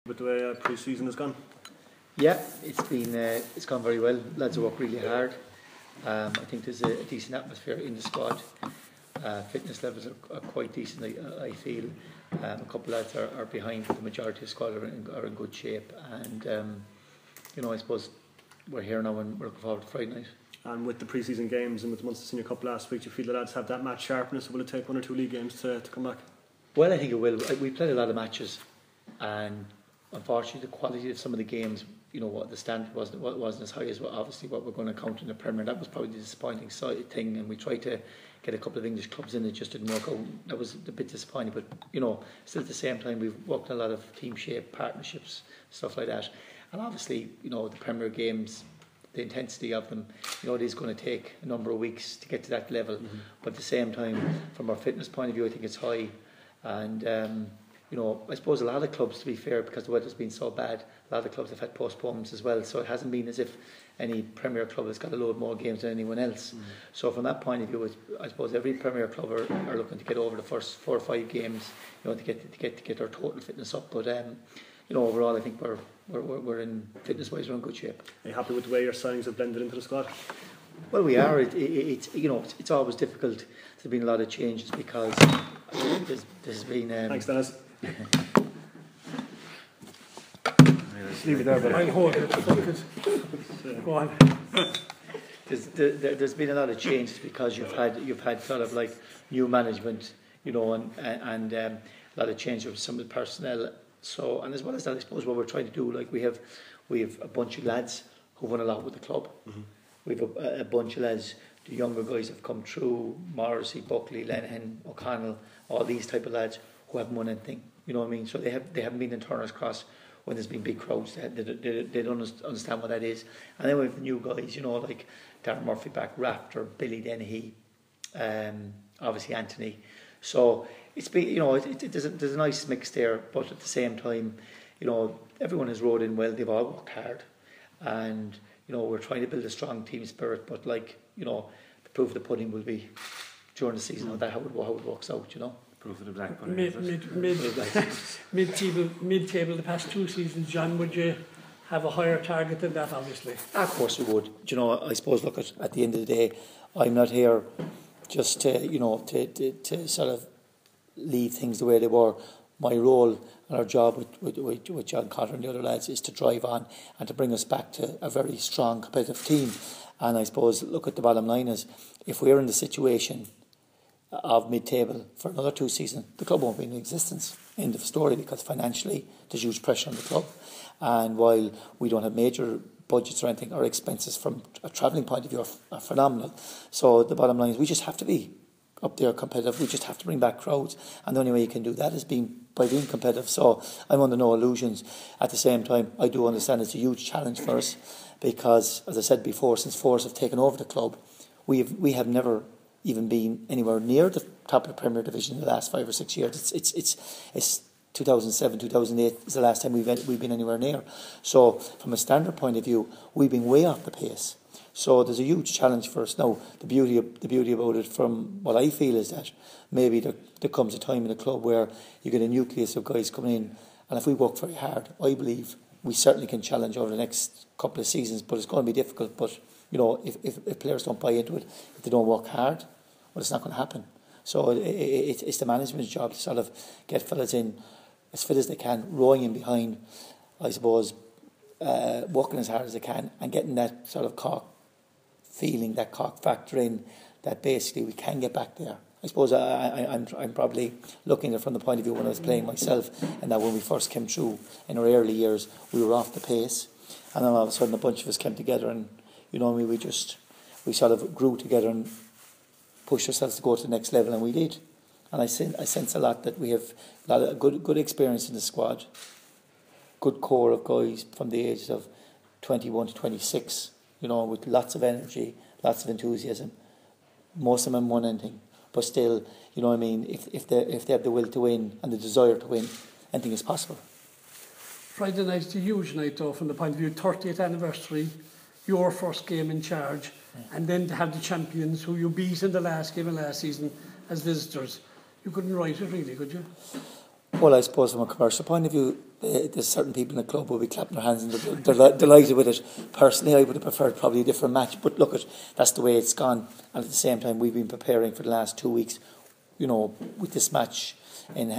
With the way pre-season has gone? Yeah, it's gone very well. Lads have worked really hard. I think there's a decent atmosphere in the squad. Fitness levels are quite decent, I feel. A couple of lads are behind, but the majority of the squad are in good shape. And, I suppose we're here now and we're looking forward to Friday night. And with the pre-season games and with the Munster Senior Cup last week, do you feel the lads have that match sharpness? Will it take one or two league games to come back? Well, I think it will. We played a lot of matches, and unfortunately the quality of some of the games, the standard wasn't as high as obviously what we're going to count in the Premier. That was probably the disappointing thing, and we tried to get a couple of English clubs in. It just didn't work out. That was a bit disappointing, but still at the same time we've worked a lot of team shape, partnerships, stuff like that. And obviously the Premier games, the intensity of them, it is going to take a number of weeks to get to that level. Mm-hmm. But at the same time, from our fitness point of view, I think it's high. And I suppose a lot of clubs, to be fair, because the weather's been so bad, a lot of clubs have had postponements as well. So it hasn't been as if any Premier club has got a load more games than anyone else. Mm-hmm. So from that point of view, I suppose every Premier club are looking to get over the first 4 or 5 games, to get their total fitness up. But overall, I think we're in fitness-wise, we're in good shape. Are you happy with the way your signings have blended into the squad? Well, we are. It's always difficult. There's been a lot of changes because there's been. Thanks, Dennis. Leave it there, but I'll hold it. Go on. There's been a lot of changes because you've had sort of like new management, and a lot of change of some of the personnel. So, and as well as that, I suppose what we're trying to do, like we have a bunch of lads who've won a lot with the club. Mm-hmm. We've a bunch of lads, the younger guys have come through, Morrissey, Buckley, Lenihan, O'Connell, all these type of lads who haven't won anything. You know what I mean? So they haven't been in Turner's Cross when there's been big crowds. They don't understand what that is. And then we have the new guys, like Darren Murphy back, Raptor, Billy Dennehy, obviously Anthony. So it's been, there's a nice mix there, but at the same time, everyone has rode in well. They've all worked hard, and we're trying to build a strong team spirit. But the proof of the pudding will be during the season how it works out. Proof of the black pudding. Mid-table the past 2 seasons, John, would you have a higher target than that? Obviously, of course we would. I suppose look at the end of the day, I'm not here just to sort of leave things the way they were. My role and our job with John Cotter and the other lads is to drive on and to bring us back to a very strong competitive team. And I suppose look at the bottom line is if we're in the situation of mid-table for another 2 seasons, the club won't be in existence. End of story, because financially there's huge pressure on the club, and while we don't have major budgets or anything, our expenses from a travelling point of view are phenomenal. So the bottom line is we just have to be up there competitive. We just have to bring back crowds, and the only way you can do that is by being competitive. So I'm under no illusions. At the same time, I do understand it's a huge challenge for us because, as I said before, since Force have taken over the club, we have never even been anywhere near the top of the Premier Division in the last 5 or 6 years. It's 2007, 2008 is the last time we've been anywhere near. So from a standard point of view, we've been way off the pace. So there's a huge challenge for us now. The beauty about it, from what I feel, is that maybe there comes a time in the club where you get a nucleus of guys coming in, and if we work very hard, I believe we certainly can challenge over the next couple of seasons. But it's going to be difficult. But if players don't buy into it, if they don't work hard, well, it's not going to happen. So it's the management's job to sort of get fellas in as fit as they can, rowing in behind, I suppose, working as hard as they can, and getting that sort of Cork feeling, that Cork factor in, that basically we can get back there. I suppose I'm probably looking at it from the point of view when I was playing myself, and that when we first came through in our early years, we were off the pace, and then all of a sudden a bunch of us came together, and we sort of grew together and pushed ourselves to go to the next level, and we did. And I sense a lot that we have a lot of good experience in the squad, good core of guys from the ages of 21 to 26, with lots of energy, lots of enthusiasm. Most of them haven't won anything, but still, if they have the will to win and the desire to win, anything is possible. Friday night is a huge night, though, from the point of view 30th anniversary, your first game in charge, and then to have the champions who you beat in the last game of last season as visitors. You couldn't write it, really, could you? Well, I suppose from a commercial point of view, there's certain people in the club who will be clapping their hands and they're delighted with it. Personally, I would have preferred probably a different match, but look, that's the way it's gone. And at the same time, we've been preparing for the last 2 weeks, with this match, and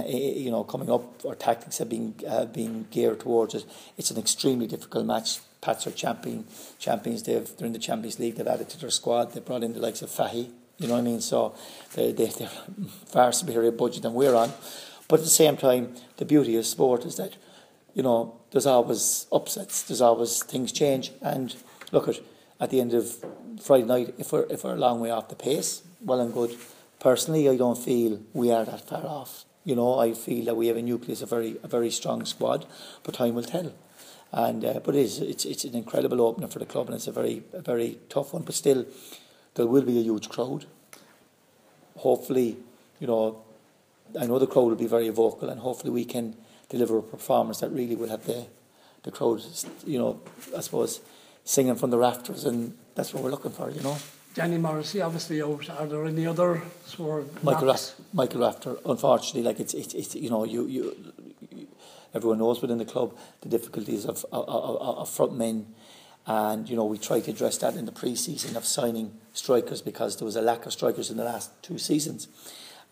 coming up. Our tactics have been geared towards it. It's an extremely difficult match. Pats are champions. They're in the Champions League. They've added to their squad. They brought in the likes of Fahy. You know what I mean? So they're far superior budget than we're on. But at the same time, the beauty of sport is that, there's always upsets. There's always things change. And look, at the end of Friday night, if we're a long way off the pace, well and good. Personally, I don't feel we are that far off. I feel that we have a nucleus, a very strong squad, but time will tell. And but it's an incredible opener for the club, and it's a very tough one. But still, there will be a huge crowd. Hopefully, I know the crowd will be very vocal, and hopefully we can deliver a performance that really will have the crowd, I suppose, singing from the rafters, and that's what we're looking for, Danny Morrissey obviously out. Are there any others? Michael Rafter, unfortunately, it's everyone knows within the club the difficulties of front men, and we tried to address that in the pre-season of signing strikers, because there was a lack of strikers in the last 2 seasons.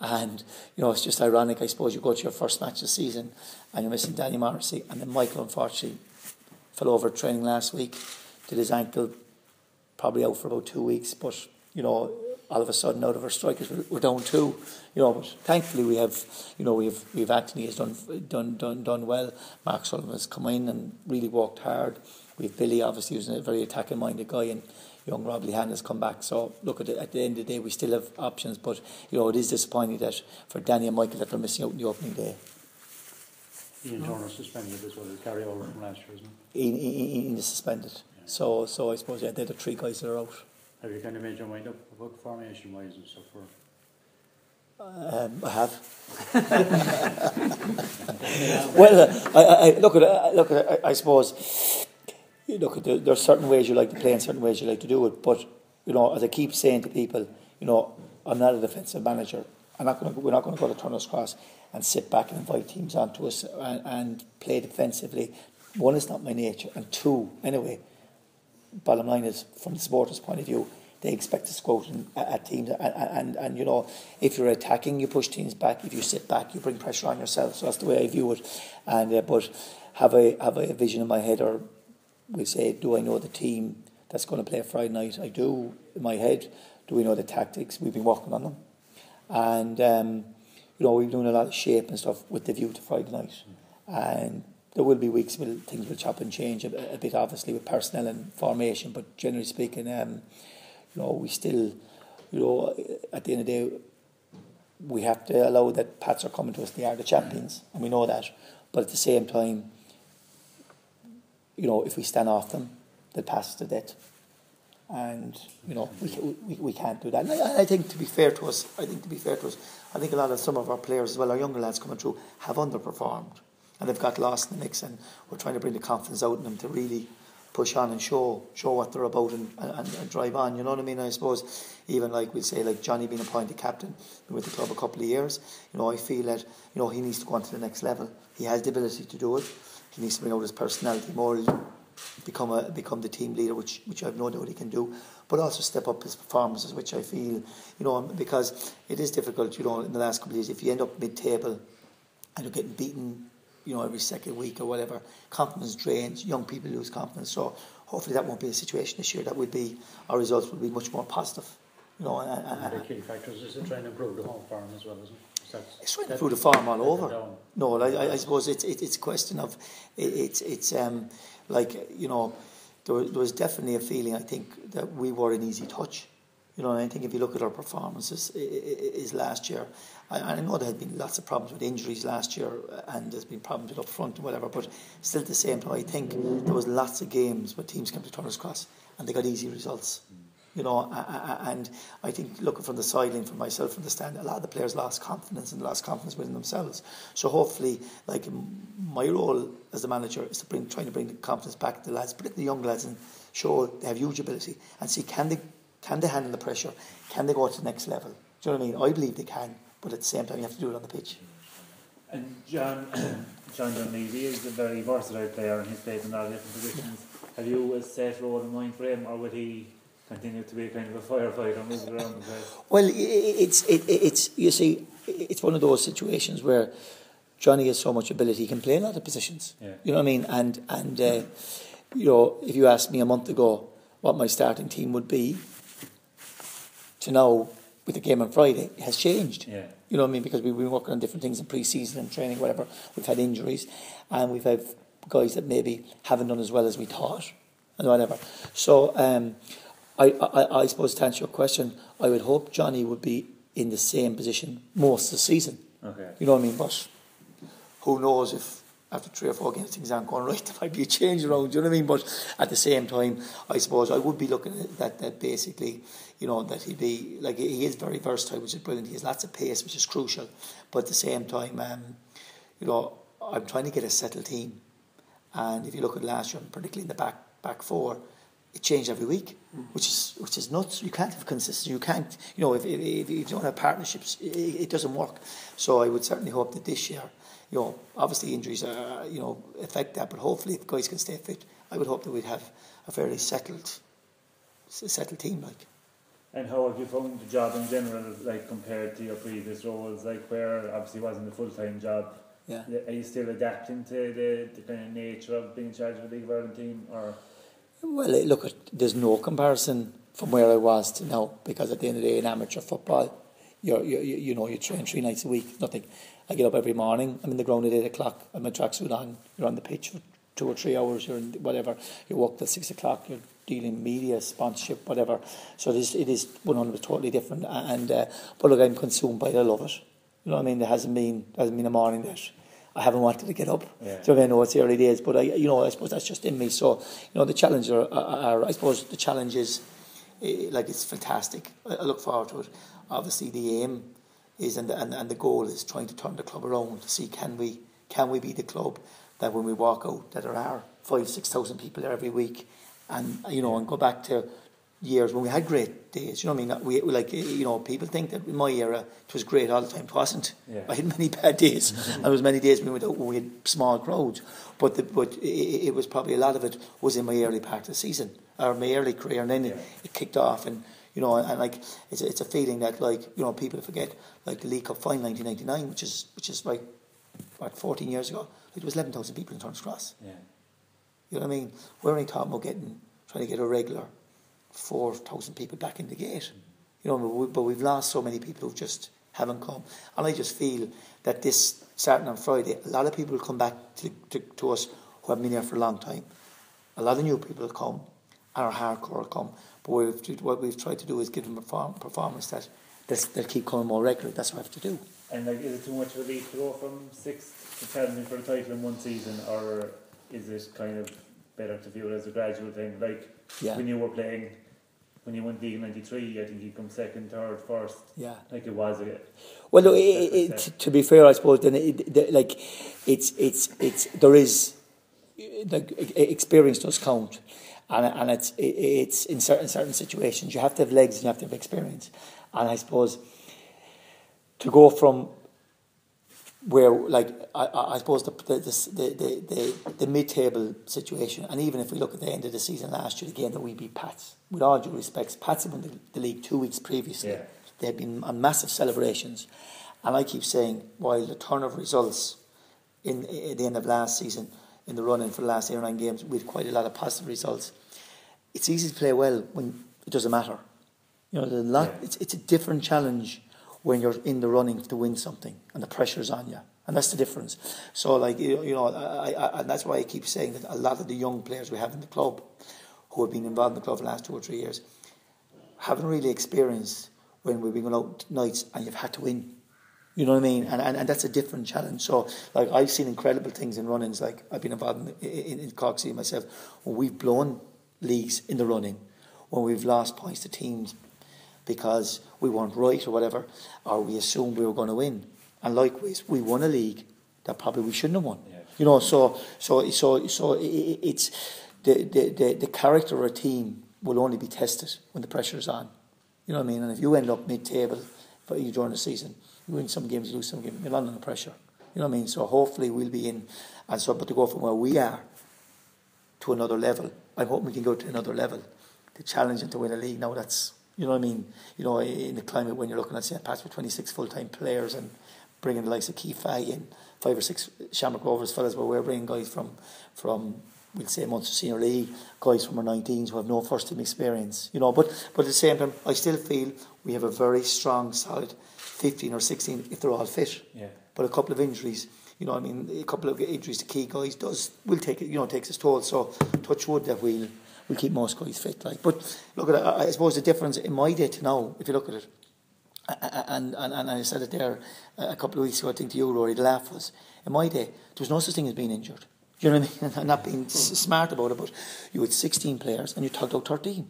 And it's just ironic, I suppose. You go to your first match of the season and you're missing Danny Morrissey, and then Michael unfortunately fell over training last week, did his ankle, probably out for about 2 weeks. But all of a sudden, out of our strikers, we're down 2. But thankfully we have Anthony has done well. Mark Sullivan has come in and really worked hard. We have Billy, obviously, who's a very attacking minded guy, and young Rob Lehan has come back. So look, at the end of the day, we still have options. But it is disappointing that for Danny and Michael that they're missing out in the opening day. Ian Turner suspended as well, the carryover from last year, isn't it? Ian is suspended. Yeah. So I suppose they're the 3 guys that are out. Have you kind of made your mind up about formation wise and stuff? I have. Well, I suppose. There are certain ways you like to play and certain ways you like to do it. But as I keep saying to people, I'm not a defensive manager. We're not going to go to Turner's Cross and sit back and invite teams onto us and play defensively. 1, it's not my nature, and 2, anyway. Bottom line is, from the supporters' point of view, they expect us to go out at teams, and if you're attacking, you push teams back. If you sit back, you bring pressure on yourself. So that's the way I view it. And but have a vision in my head, or we say, do I know the team that's going to play Friday night? I do in my head. Do we know the tactics? We've been working on them, and we've been doing a lot of shape and stuff with the view to Friday night. And there will be weeks where things will chop and change a bit, obviously, with personnel and formation. But generally speaking, we still, at the end of the day, we have to allow that Pats are coming to us. They are the champions, and we know that. But at the same time, if we stand off them, they'll pass us to death. And we can't do that. And I think to be fair to us, I think a lot of some of our players as well, our younger lads coming through, have underperformed, and they've got lost in the mix. And we're trying to bring the confidence out in them to really push on and show what they're about and drive on. You know what I mean? I suppose even like we'll say, like Johnny being appointed captain, been with the club a couple of years. I feel that he needs to go on to the next level. He has the ability to do it. He needs to bring out his personality more, become the team leader, which I have no doubt he can do, but also step up his performances, which I feel, because it is difficult, in the last couple of years, if you end up mid-table and you're getting beaten, every second week or whatever, confidence drains, young people lose confidence. So hopefully that won't be a situation this year. That would be, our results will be much more positive. The key factors is to try and improve the home form as well, isn't it? It's trying to improve the form all over. No, I suppose it's a question of there was definitely a feeling, I think, that we were an easy touch. And I think if you look at our performances is last year, I know there had been lots of problems with injuries last year, and there's been problems with up front and whatever, but still at the same time, I think there was lots of games where teams came to Turner's Cross and they got easy results. And I think looking from the sideline, for myself from the stand, a lot of the players lost confidence within themselves. So hopefully, like my role as the manager is to trying to bring the confidence back to the lads, particularly the young lads, and show they have huge ability and see can they handle the pressure, can they go to the next level? Do you know what I mean? I believe they can, but at the same time you have to do it on the pitch. And John Dunleavy is a very versatile player and he's played in a lot of different positions. Have you a set role in mind for him, or would he continue to be kind of a firefighter moving around the place? Well, it's you see, it's one of those situations where Johnny has so much ability, he can play a lot of positions. Yeah. You know what I mean? And you know, if you asked me a month ago what my starting team would be, to now with the game on Friday, it has changed. Yeah. You know what I mean? Because we've been working on different things in pre-season and training, whatever. We've had injuries, and we've had guys that maybe haven't done as well as we thought, and whatever. So, I suppose to answer your question, I would hope Johnny would be in the same position most of the season. Okay. You know what I mean? But who knows if after 3 or 4 games things aren't going right, there might be a change around. Do you know what I mean? But at the same time, I suppose I would be looking at that basically, you know, that he'd be like, he is very versatile, which is brilliant. He has lots of pace, which is crucial. But at the same time, you know, I'm trying to get a settled team. And if you look at last year, particularly in the back four, it changed every week, which is nuts. You can't have consistency. You can't, you know, if you don't have partnerships, it doesn't work. So I would certainly hope that this year, you know, obviously injuries you know, affect that, but hopefully if guys can stay fit, I would hope that we'd have a fairly settled team, like. And how have you found the job in general, like compared to your previous roles, like where obviously wasn't a full-time job? Yeah. Are you still adapting to the kind of nature of being in charge of a League of Ireland team, or? Well, look, there's no comparison from where I was to now, because at the end of the day, in amateur football, you know, you train 3 nights a week, nothing. I get up every morning, I'm in the ground at 8 o'clock, I'm in tracksuit on, you're on the pitch for 2 or 3 hours, you're in whatever, you work till 6 o'clock, you're dealing media, sponsorship, whatever. So it is 100% totally different. And but look, I'm consumed by it, I love it. You know what I mean? There hasn't been a morning that I haven't wanted to get up. Yeah. So I know it's the early days, but I suppose that's just in me. So, you know, the challenges are I suppose the challenge is, like, it's fantastic. I look forward to it. Obviously, the aim is and the goal is trying to turn the club around to see can we be the club that when we walk out that there are 5,000-6,000 people there every week, and you know, and go back to years when we had great days. You know what I mean? We like, you know, people think that in my era it was great all the time. It wasn't. Yeah. I had many bad days, and there was many days when we had small crowds. But it was probably a lot of it was in my early part of the season or my early career, and then it kicked off. And you know, and like it's a feeling that, like, you know, people forget, like the League Cup final 1999, which is like what, 14 years ago. It was 11,000 people in Turner's Cross. Yeah. You know what I mean? We're only talking about trying to get a regular 4,000 people back in the gate. You know, but we've lost so many people who just haven't come. And I just feel that this starting on Friday, a lot of people will come back to us who have been here for a long time. A lot of new people will come, and our hardcore will come. But what we've tried to do is give them a performance that they'll keep coming more regularly. That's what I have to do. And like, is it too much of a leap to go from 6th to challenging for the title in one season, or is it kind of better to view it as a gradual thing? Like, when you were playing, when you won League in '93, I think you come 2nd, 3rd, 1st. Yeah. Like it was. Well, look, to be fair, I suppose then like there is, like, experience does count, and it's in certain situations you have to have legs and you have to have experience, and I suppose to go from where, like, I suppose the mid-table situation, and even if we look at the end of the season last year, again, that we beat Pats. With all due respects, Pats had won the league 2 weeks previously. Yeah. They had been on massive celebrations, and I keep saying, while the turn of results at the end of last season, in the run-in for the last 8 or 9 games, we had quite a lot of positive results. It's easy to play well when it doesn't matter. You know, it's a different challenge when you're in the running to win something and the pressure's on you, and that's the difference. So, like, you know, and that's why I keep saying that a lot of the young players we have in the club, who have been involved in the club for the last 2 or 3 years, haven't really experienced when we've been going out nights and you've had to win. You know what I mean? And that's a different challenge. So, like, I've seen incredible things in run-ins. Like, I've been involved in Cork City myself, when we've blown leagues in the running, when we've lost points to teams because we weren't right or whatever, or we assumed we were going to win. And likewise, we won a league that probably we shouldn't have won. Yeah. You know, so it's the character of a team will only be tested when the pressure is on. You know what I mean? And if you end up mid-table during the season, you win some games, you lose some games, you're not under pressure. You know what I mean? So hopefully we'll be in, and so, but to go from where we are to another level, I'm hoping we can go to another level, to challenge and to win a league. Now that's, you know what I mean? You know, in the climate when you're looking at St. Pat's with 26 full-time players and bringing the likes of Keith Fahey and 5 or 6 Shamrock Rovers fellas, where we're bringing guys from we'll say Munster Senior League, guys from our 19s who have no first team experience, you know, but at the same time I still feel we have a very strong solid 15 or 16 if they're all fit. Yeah. But a couple of injuries, you know what I mean, a couple of injuries to key guys will take it, you know, takes its toll. So touch wood that we'll keep most guys fit, like. But look at it, I suppose the difference in my day to now, if you look at it, and I said it there a couple of weeks ago, I think to you, Rory, the laugh was, in my day, there was no such thing as being injured. Do you know what I mean? I'm not being smart about it, but you had 16 players and you tugged out 13.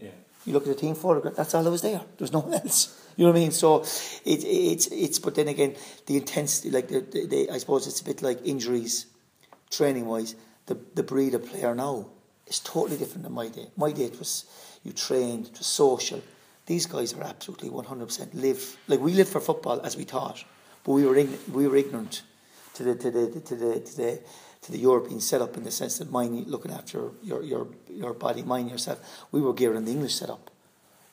Yeah. You look at the team photograph, that's all that was there. There's no one else. You know what I mean? So it's but then again, the intensity, like I suppose it's a bit like injuries, training wise. The breed of player now is totally different than my day. My day, it was you trained, it was social. These guys are absolutely 100% we lived for football as we thought, but we were ignorant to the European setup, in the sense that looking after your body, mind yourself. We were geared in the English setup.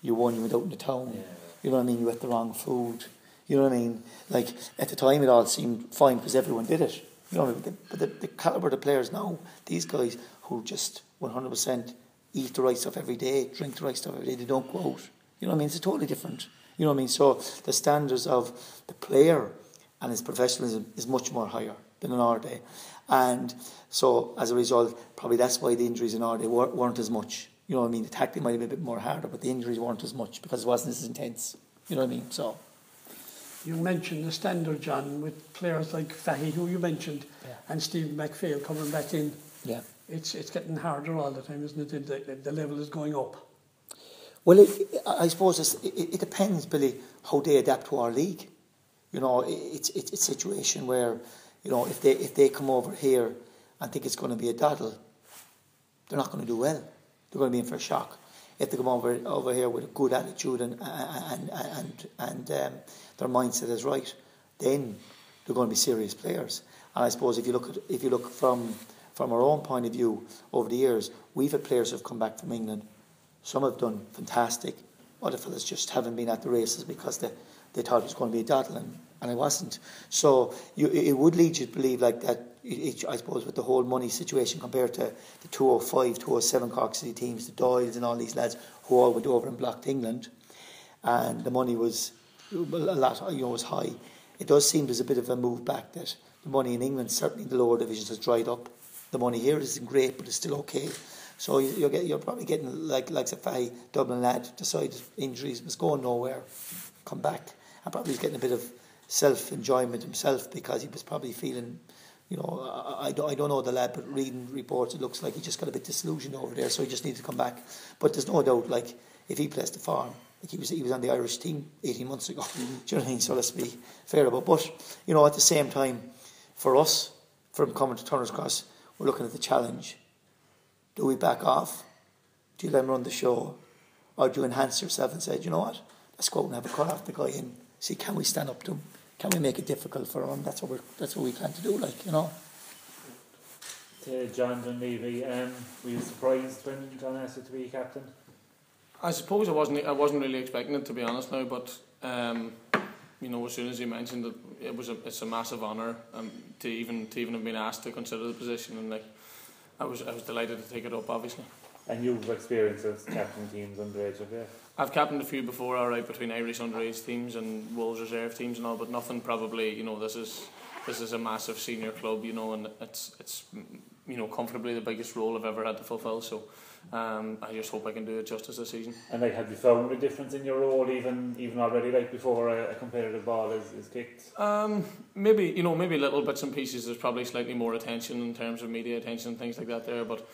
You went out in the town. Yeah. You know what I mean? You ate the wrong food. You know what I mean? Like, at the time it all seemed fine because everyone did it. You know what I mean? But the calibre of the players now, these guys who just 100% eat the right stuff every day, drink the right stuff every day, they don't go out. You know what I mean? It's totally different. You know what I mean? So the standards of the player and his professionalism is much more higher than in our day. And so as a result, probably that's why the injuries in our day weren't as much. You know what I mean? The tactic might have been a bit more harder, but the injuries weren't as much because it wasn't as intense. You know what I mean? So you mentioned the standard, John, with players like Fahey, who you mentioned, and Stephen McPhail coming back in. Yeah. It's getting harder all the time, isn't it? The level is going up. Well, I suppose it depends, Billy, how they adapt to our league. You know, it's a situation where, you know, if they come over here and think it's going to be a doddle, they're not going to do well. They're going to be in for a shock. If they come over here with a good attitude and their mindset is right, then they're going to be serious players. And I suppose if you look from our own point of view over the years, we've had players who have come back from England. Some have done fantastic. Other fellas just haven't been at the races because they thought it was going to be a doddle, and it wasn't. So it would lead you to believe like that. I suppose with the whole money situation compared to the 205, 207 Cork City teams, the Doyles and all these lads who all went over and blocked England, and the money was a lot, you know, was high. It does seem there's a bit of a move back, that the money in England, certainly in the lower divisions, has dried up. The money here isn't great, but it's still okay. So you're probably getting like a Fahey Dublin lad decided injuries was going nowhere, come back, and probably he's getting a bit of self-enjoyment himself because he was probably feeling, you know, I don't know the lad, but reading reports it looks like he just got a bit disillusioned over there, so he just needed to come back. But there's no doubt, like, if he plays the farm, like he was on the Irish team 18 months ago. Do you know what I mean? So let's be fair about it. But you know, at the same time, for us, from coming to Turner's Cross, we're looking at the challenge. Do we back off? Do you let him run the show? Or do you enhance yourself and say, you know what, let's go out and have a cut off the guy and see, can we stand up to him? Can we make it difficult for him? That's what we plan to do, like, you know. To John Dunleavy, were you surprised when John asked you to be captain? I suppose I wasn't really expecting it, to be honest now, but you know, as soon as you mentioned it, it's a massive honour to even have been asked to consider the position, and like I was delighted to take it up, obviously. And you've experience of captain teams underage, have you? I've captained a few before, all right, between Irish underage teams and Wolves reserve teams and all, but nothing probably. You know, this is a massive senior club, you know, and it's you know, comfortably the biggest role I've ever had to fulfil. So I just hope I can do it justice this season. And like, have you found a difference in your role even already, like before a competitive ball is kicked? Maybe little bits and pieces. There's probably slightly more attention in terms of media attention and things like that there, but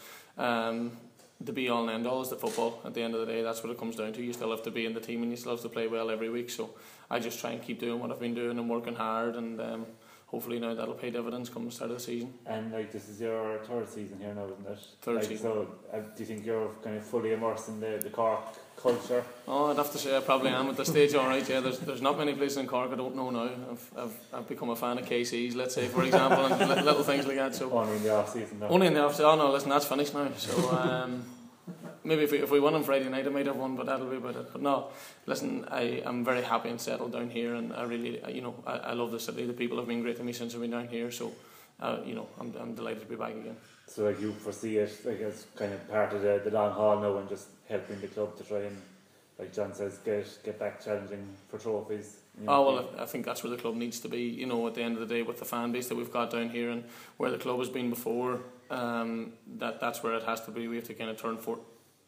the be all and end all is the football. At the end of the day, that's what it comes down to. You still have to be in the team and you still have to play well every week. So I just try and keep doing what I've been doing and working hard, and hopefully now that'll pay dividends come the start of the season. And like this is your third season here now, isn't it? Third season. So do you think you're kind of fully immersed in the Cork culture? Oh, I'd have to say I probably am at this stage. All right, yeah. There's not many places in Cork I don't know now. I've become a fan of KC's, let's say, for example, and little things like that. So only in the off season though. Only in the off season. Oh no, listen, that's finished now. So maybe if we won on Friday night, I might have won, but that'll be about it. But no, listen, I'm very happy and settled down here, and I really, I love the city. The people have been great to me since I've been down here. So, I'm delighted to be back again. So like you foresee it like as kind of part of the long haul now, and just helping the club to try and, like John says, get back challenging for trophies. I think that's where the club needs to be. At the end of the day, with the fan base that we've got down here and where the club has been before, that's where it has to be. We have to kind of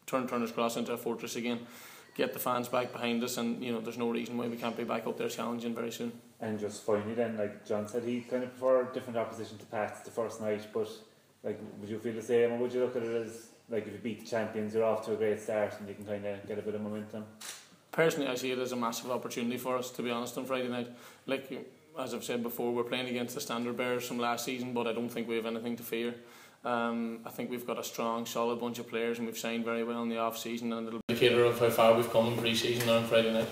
turn Turner's Cross into a fortress again, get the fans back behind us, and there's no reason why we can't be back up there challenging very soon. And just finally then, like John said, he kind of preferred different opposition to Pats the first night, but like would you feel the same, or would you look at it as like if you beat the champions you're off to a great start and you can kind of get a bit of momentum? Personally, I see it as a massive opportunity for us, to be honest, on Friday night. Like as I've said before, we're playing against the standard bearers from last season, but I don't think we have anything to fear. I think we've got a strong, solid bunch of players, and we've signed very well in the off-season, and it'll be an indicator of how far we've come in pre-season on Friday night.